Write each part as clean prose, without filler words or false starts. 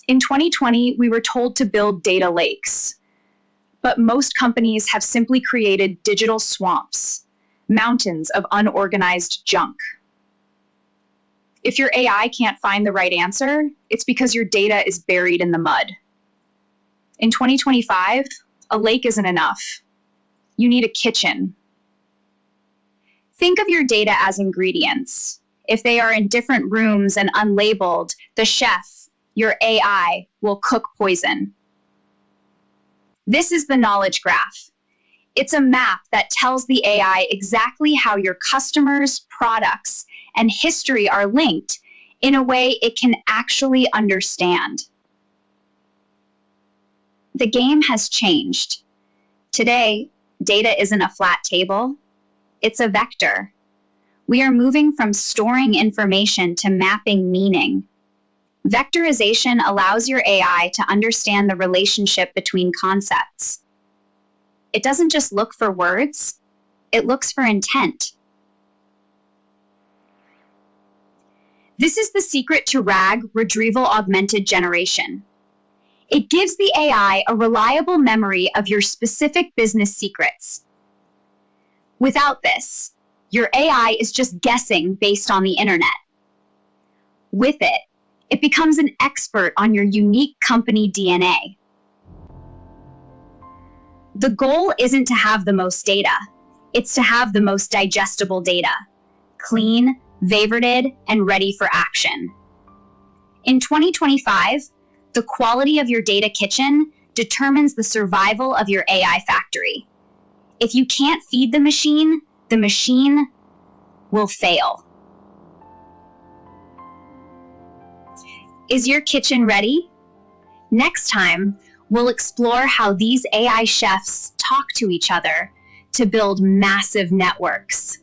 In 2020, we were told to build data lakes, but most companies have simply created digital swamps, mountains of unorganized junk. If your AI can't find the right answer, it's because your data is buried in the mud. In 2025, a lake isn't enough. You need a kitchen. Think of your data as ingredients. If they are in different rooms and unlabeled, the chef, your AI, will cook poison. This is the knowledge graph. It's a map that tells the AI exactly how your customers, products, and history are linked in a way it can actually understand. The game has changed. Today, data isn't a flat table, it's a vector. We are moving from storing information to mapping meaning. Vectorization allows your AI to understand the relationship between concepts. It doesn't just look for words, it looks for intent. This is the secret to RAG, Retrieval-Augmented Generation. It gives the AI a reliable memory of your specific business secrets. Without this, your AI is just guessing based on the internet. With it, it becomes an expert on your unique company DNA. The goal isn't to have the most data, it's to have the most digestible data, clean, favorited, and ready for action. In 2025, the quality of your data kitchen determines the survival of your AI factory. If you can't feed the machine will fail. Is your kitchen ready? Next time, we'll explore how these AI chefs talk to each other to build massive networks.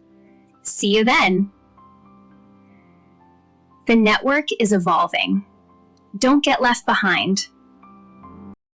See you then. The network is evolving. Don't get left behind.